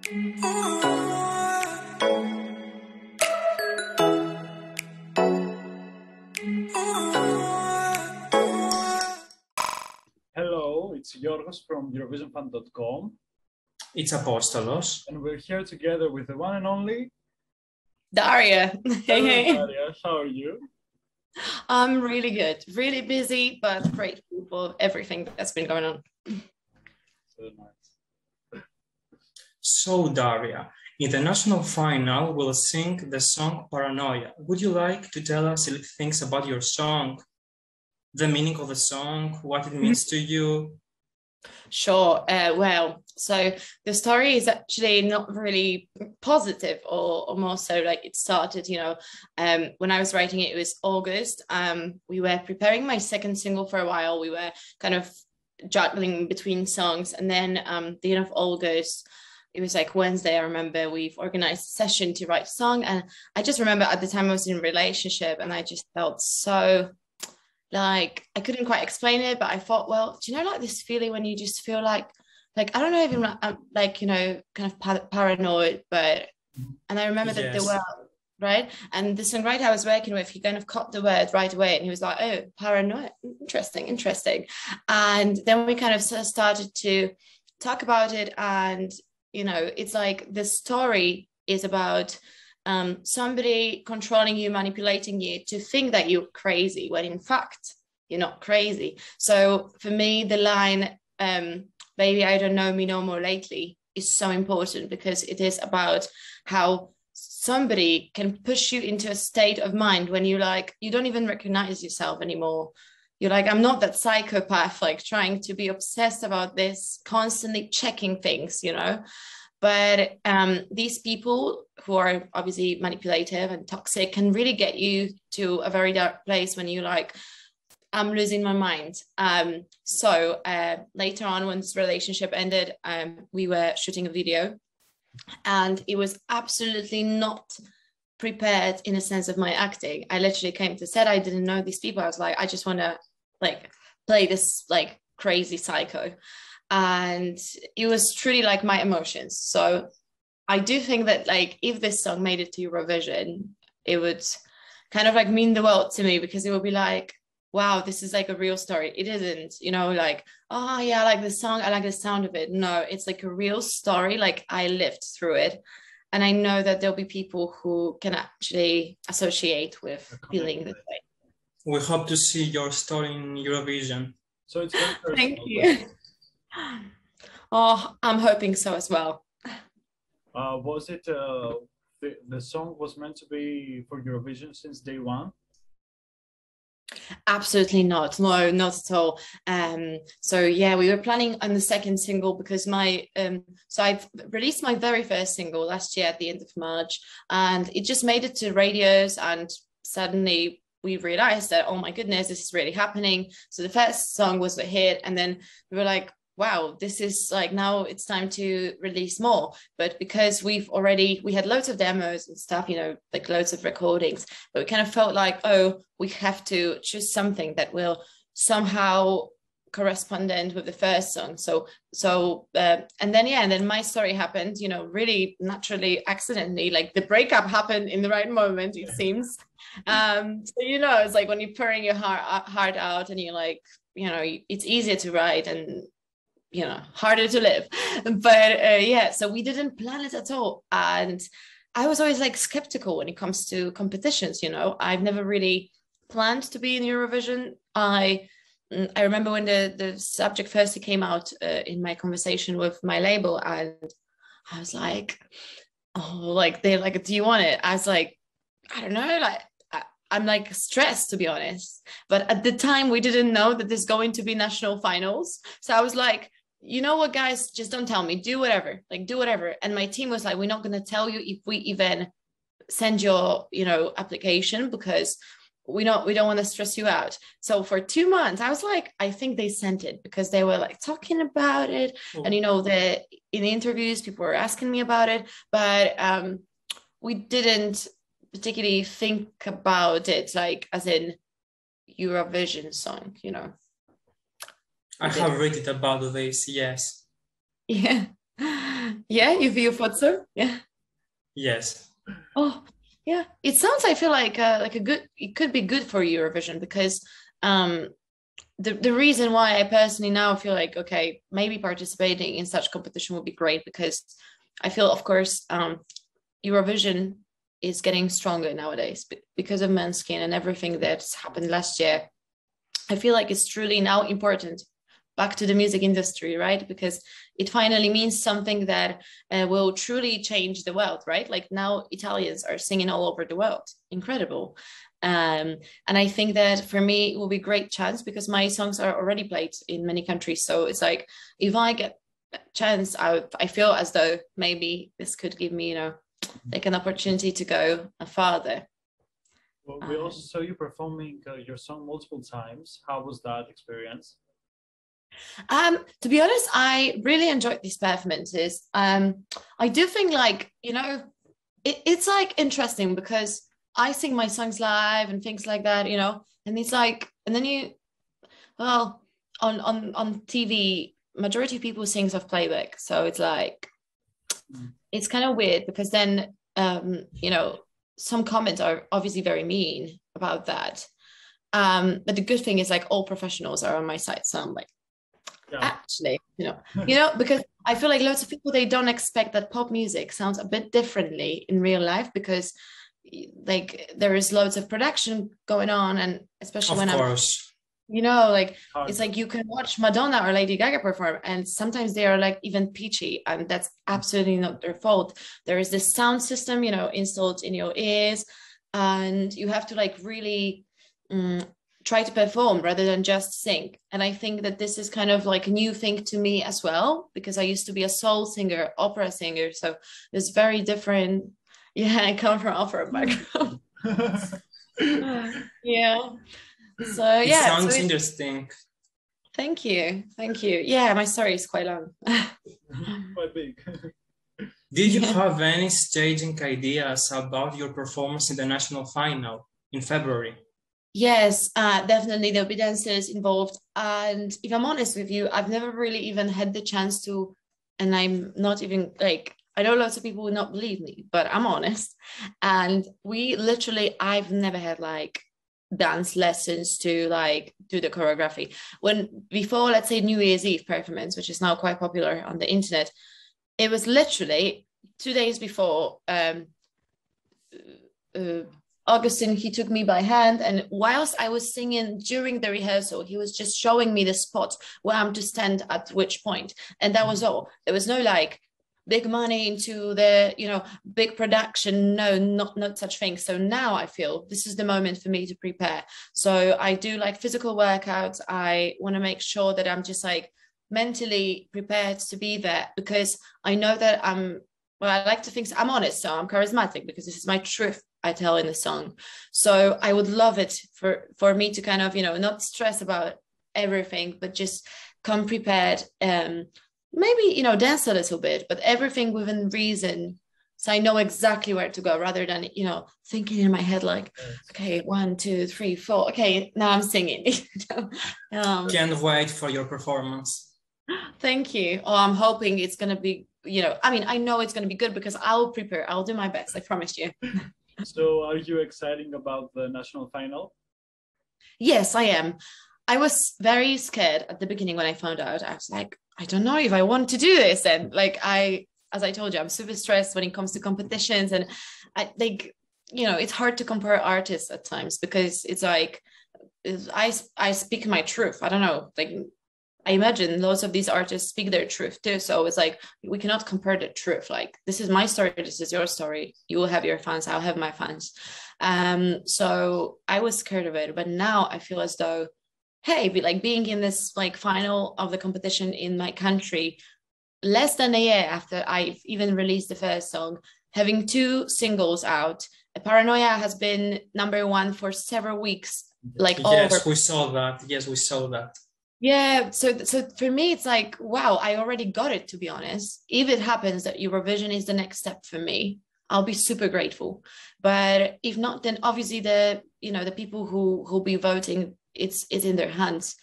Hello, it's Yorgos from EurovisionFan.com. It's Apostolos. And we're here together with the one and only Daria. Hey. Daria, how are you? I'm really good. Really busy, but grateful for everything that's been going on. So nice. So, Daria, in the national final, we'll sing the song Paranoia. Would you like to tell us a little things about your song? The meaning of the song, what it means to you? Sure. So the story is actually not really positive, or more so like it started, when I was writing it, it was August. We were preparing my second single for a while. We were kind of juggling between songs. And then the end of August, it was like Wednesday, I remember we've organized a session to write a song. And I just remember at the time I was in a relationship and I just felt so like I couldn't quite explain it, but I thought, well, do you know like this feeling when you just feel like I don't know, even like, kind of paranoid, but, and I remember that the word, right? And the songwriter I was working with, he kind of caught the word right away and he was like, oh, paranoid, interesting. And then we kind of started to talk about it. And, it's like the story is about somebody controlling you, manipulating you to think that you're crazy, when in fact, you're not crazy. So for me, the line, baby, I don't know me no more lately, is so important because it is about how somebody can push you into a state of mind when you don't even recognize yourself anymore. You're like, I'm not that psychopath, like trying to be obsessed about this, constantly checking things, But these people who are obviously manipulative and toxic can really get you to a very dark place when you like, I'm losing my mind. So later on, when this relationship ended, we were shooting a video and it was absolutely not prepared in a sense of my acting. I literally came to set. I didn't know these people. I was like, I just want to like play this like crazy psycho. And it was truly like my emotions. So I do think that like if this song made it to Eurovision, it would kind of like mean the world to me, because it would be like, wow, this is like a real story. It isn't, like, oh yeah, I like the song, I like the sound of it. No, it's like a real story. Like I lived through it. And I know that there'll be people who can actually associate with feeling this way. We hope to see your story in Eurovision. So it's very personal. Thank you. Oh, I'm hoping so as well. Was it the song was meant to be for Eurovision since day one? Absolutely not. No, not at all. So yeah, we were planning on the second single because so I've released my very first single last year at the end of March, and it just made it to radios, and suddenly we realized that, oh my goodness, this is really happening. So the first song was a hit, and then we were like, wow, this is like, now it's time to release more. But because we had loads of demos and stuff, like loads of recordings, but we kind of felt like, oh, we have to choose something that will somehow correspondent with the first song. And then my story happened, really naturally, accidentally, like the breakup happened in the right moment, it seems. It's like when you're pouring your heart out and you're like, it's easier to write and harder to live. But so we didn't plan it at all. And I was always like skeptical when it comes to competitions. I've never really planned to be in Eurovision. I remember when the subject first came out in my conversation with my label, and I was like, oh, like they're like, do you want it? I was like, I don't know, like I'm like stressed, to be honest. But at the time we didn't know that there's going to be national finals. So I was like, you know what, guys, just don't tell me, do whatever. And my team was like, we're not going to tell you if we even send your, application, because we don't want to stress you out. So for 2 months, I was like, I think they sent it, because they were like talking about it. Oh. And, in the interviews, people were asking me about it, but we didn't particularly think about it like as in Eurovision song, I have read it about this, yes. Yeah. Yeah, you thought so? Yeah. Yes. Oh, yeah. It sounds, I feel like a good, it could be good for Eurovision because um the reason why I personally now feel like, okay, maybe participating in such competition would be great because I feel, of course, Eurovision is getting stronger nowadays because of Manskin and everything that's happened last year. I feel like it's truly now important back to the music industry, right? Because it finally means something that will truly change the world, right? Like now Italians are singing all over the world. Incredible. And I think that for me, it will be a great chance because my songs are already played in many countries. So it's like, if I get a chance, I feel as though maybe this could give me, like an opportunity to go farther. Well, we also saw you performing your song multiple times. How was that experience? To be honest, I really enjoyed these performances. I do think like, it's like interesting because I sing my songs live and things like that, and it's like, and then well, on TV, majority of people sings off playback. So it's like, it's kind of weird because then, some comments are obviously very mean about that. But the good thing is like all professionals are on my side. So I'm like, Yeah. actually, because I feel like lots of people, they don't expect that pop music sounds a bit differently in real life because like there is loads of production going on, and especially Of when course. it's like you can watch Madonna or Lady Gaga perform and sometimes they are like even peachy, and that's absolutely not their fault. There is this sound system, installed in your ears, and you have to like really try to perform rather than just sing. And I think that this is kind of like a new thing to me as well, because I used to be a soul singer, opera singer. So it's very different. Yeah, I come from opera background. Yeah. So It yeah. sounds interesting. Thank you. Thank you. Yeah, my story is quite long. Quite big. Did you have any staging ideas about your performance in the national final in February? Yes, definitely there'll be dancers involved. And if I'm honest with you, I've never really even had the chance to, and I'm not even like, I know lots of people would not believe me, but I'm honest. And I've never had like dance lessons to like do the choreography. Before, let's say New Year's Eve performance, which is now quite popular on the internet, it was literally 2 days before Augustine, he took me by hand, and whilst I was singing during the rehearsal, he was just showing me the spot where I'm to stand at which point. And that was all. There was no like big money into the, big production. No, not such thing. So now I feel this is the moment for me to prepare. So I do like physical workouts. I want to make sure that I'm just like mentally prepared to be there, because I know that I like to think I'm honest, so I'm charismatic because this is my truth I tell in the song. So I would love it for me to kind of, not stress about everything, but just come prepared. Maybe, dance a little bit, but everything within reason. So I know exactly where to go rather than, thinking in my head like, okay, 1, 2, 3, 4. Okay, now I'm singing. Can't wait for your performance. Thank you. Oh, I'm hoping it's going to be, I know it's going to be good because I'll prepare. I'll do my best. I promise you. So are you excited about the national final? Yes, I am. I was very scared at the beginning when I found out. I was like, I don't know if I want to do this. And like, as I told you, I'm super stressed when it comes to competitions. And I think, it's hard to compare artists at times because it's like, I speak my truth. I don't know, like, I imagine lots of these artists speak their truth too. So it's like, we cannot compare the truth. Like, this is my story. This is your story. You will have your fans. I'll have my fans. So I was scared of it, but now I feel as though, hey, like being in this like final of the competition in my country, less than a year after I've even released the first song, having 2 singles out, Paranoia has been #1 for several weeks. Like, yes, we saw that. Yes, we saw that. Yeah, so for me, it's like, wow, I already got it, to be honest. If it happens that Eurovision is the next step for me, I'll be super grateful. But if not, then obviously the people who'll be voting, it's in their hands.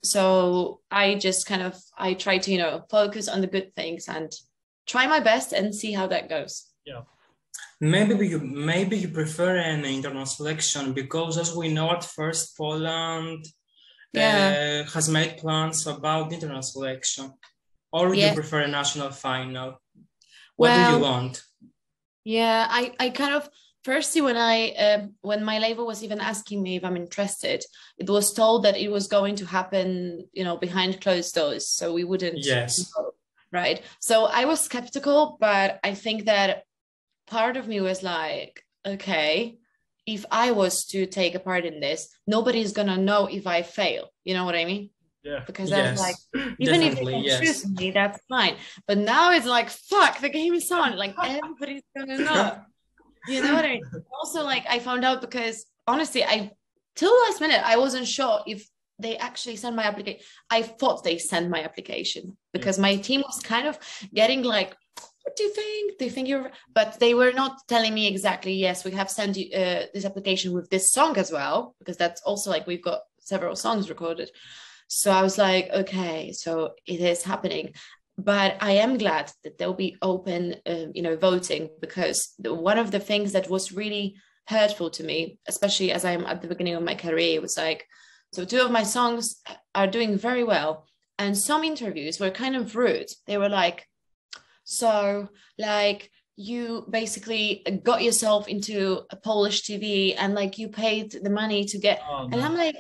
So I just I try to, focus on the good things and try my best and see how that goes. Yeah. Maybe you prefer an internal selection because, as we know, at first Poland has made plans about internal selection, or you prefer a national final. What do you want? Yeah, I kind of firstly when my label was even asking me if I'm interested, it was told that it was going to happen, behind closed doors, so we wouldn't. Yes. Know, right. So I was skeptical, but I think that part of me was like, okay, if I was to take a part in this, nobody's gonna know if I fail. You know what I mean? Yeah. Because I was like, even if they don't choose me, that's fine. But now it's like, fuck, the game is on. Like everybody's gonna know. You know what I mean? Also, like I found out because honestly, till last minute, I wasn't sure if they actually sent my application. I thought they sent my application because my team was kind of getting like, what do you think? Do you think you're? But they were not telling me exactly, yes, we have sent you this application with this song as well, because that's also like we've got several songs recorded. So I was like, okay, so it is happening. But I am glad that they'll be open, voting, because one of the things that was really hurtful to me, especially as I'm at the beginning of my career, was like, so 2 of my songs are doing very well. And some interviews were kind of rude. They were like, so like you basically got yourself into a Polish TV and like you paid the money to get, and I'm like,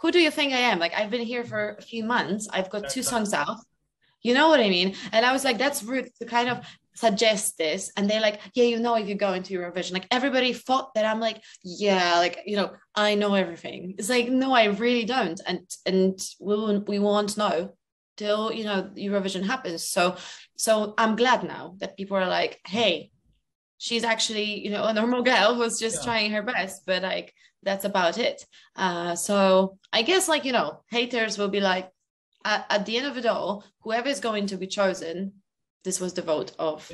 who do you think I am? Like, I've been here for a few months. I've got 2 songs out. You know what I mean? And I was like, that's rude to kind of suggest this. And they're like, yeah, if you go into Eurovision, like everybody thought that I'm like, yeah, like, I know everything. It's like, no, I really don't. And we won't know till, Eurovision happens. So I'm glad now that people are like, hey, she's actually, a normal girl who's just trying her best, but like, that's about it. So I guess like, haters will be like, at the end of it all, whoever is going to be chosen, this was the vote of.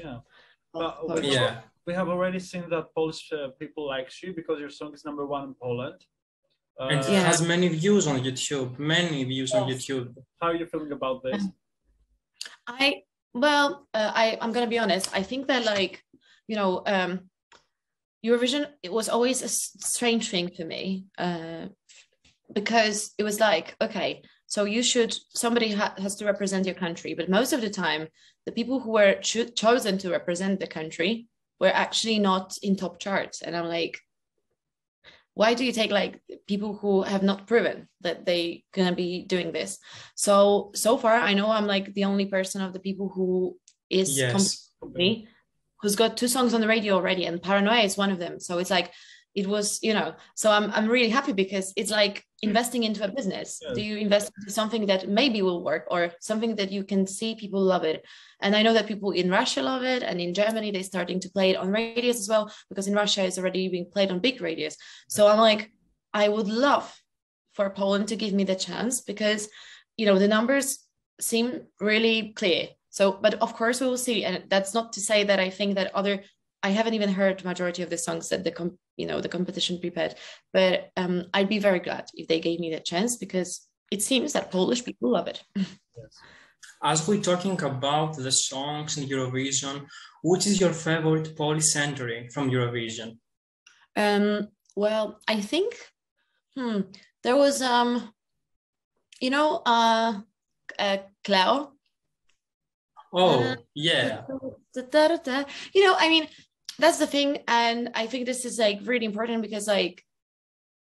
We have already seen that Polish people like you because your song is #1 in Poland. And it has many views on YouTube, on YouTube. How are you feeling about this? I'm going to be honest. I think that like, Eurovision, it was always a strange thing for me because it was like, okay, so somebody has to represent your country. But most of the time, the people who were chosen to represent the country were actually not in top charts. And I'm like, why do you take like people who have not proven that they gonna be doing this? So far, I know I'm like the only person of the people who is completely, who's got 2 songs on the radio already, and Paranoia is one of them. So it's like, it was, so I'm really happy because it's like investing into a business. Do you invest into something that maybe will work or something that you can see people love it? And I know that people in Russia love it, and in Germany they're starting to play it on radios as well, because in Russia it's already being played on big radios. So I'm like, I would love for Poland to give me the chance because, the numbers seem really clear. So, but of course we will see. And that's not to say that I think that I haven't even heard majority of the songs that the competition prepared, but I'd be very glad if they gave me that chance because it seems that Polish people love it. As we're talking about the songs in Eurovision, which is your favorite Polish entry from Eurovision? Well, I think there was Cleo. Oh, yeah. I mean, that's the thing. And I think this is like really important because like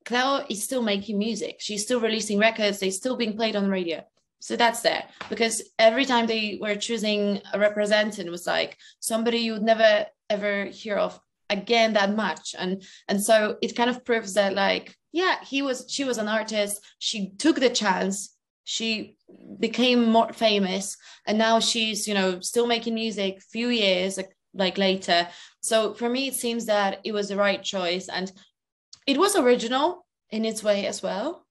Cleo is still making music. She's still releasing records. They're still being played on the radio. So that's there because every time they were choosing a representative, it was like somebody you would never, ever hear of again that much. And so it kind of proves that like, yeah, she was an artist. She took the chance. She became more famous and now she's, still making music few years like later. So for me, it seems that it was the right choice and it was original in its way as well,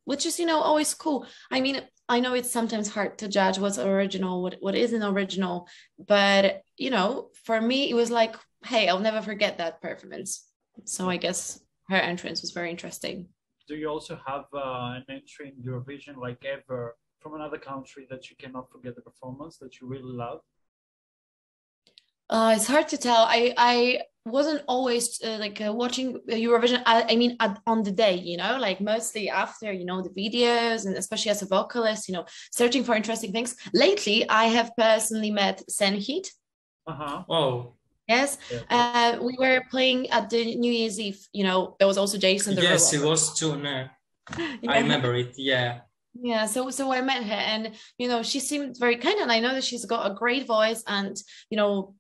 which is, always cool. I mean, I know it's sometimes hard to judge what's original, what isn't original, but, for me, it was like, hey, I'll never forget that performance. So I guess her entrance was very interesting. Do you also have an entry in Eurovision like ever from another country that you cannot forget the performance that you really love? It's hard to tell. I wasn't always watching Eurovision. I mean, on the day, you know, like mostly after, you know, the videos, and especially as a vocalist, you know, searching for interesting things. Lately, I have personally met Senhit. Oh. Yes, we were playing at the New Year's Eve. You know, there was also Jason. Yes, it was too. No. Yeah. I remember it. Yeah. Yeah, so I met her, and you know, she seemed very kind, and I know that she's got a great voice, and you know,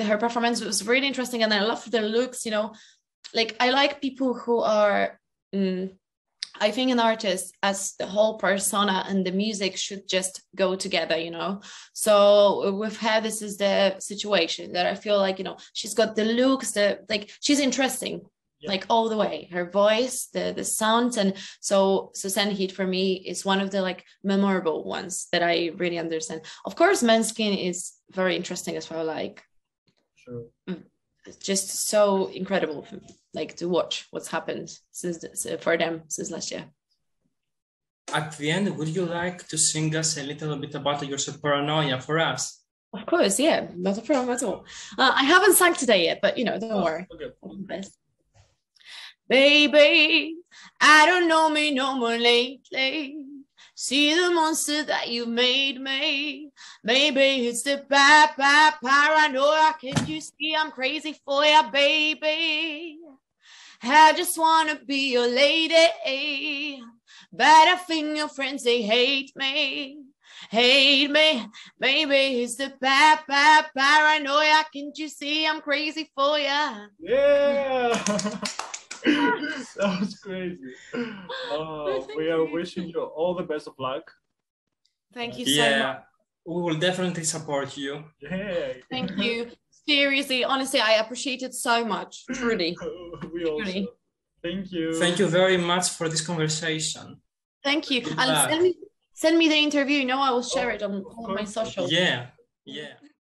her performance was really interesting, and I love the looks. You know, like I like people who are. I think an artist, as the whole persona and the music, should just go together, you know. So with her, this is the situation that I feel like, you know, she's got the looks, she's interesting. Yeah. Like all the way, her voice, the sounds, and so Senhit for me is one of the like memorable ones that I really understand. Of course, Måneskin is very interesting as well. Like, sure, it's just so incredible, like to watch what's happened for them since last year. At the end, would you like to sing us a little bit about your paranoia for us? Of course, yeah, not a problem at all. I haven't sung today yet, but you know, don't worry. Okay. Baby, I don't know me no more lately. See the monster that you made me. Maybe it's the paranoia. Can't you see I'm crazy for ya, baby? I just wanna be your lady. But I think your friends, they hate me. Hate me. Maybe it's the paranoia. Can't you see I'm crazy for ya? Yeah. That was crazy. We are wishing you all the best of luck. Thank you so much. We will definitely support you. Yeah. Thank you. Seriously, honestly, I appreciate it so much. Truly. We also. Truly. Thank you. Thank you very much for this conversation. Thank you. Goodbye. And send me the interview. You know, I will share it on all my socials. Yeah.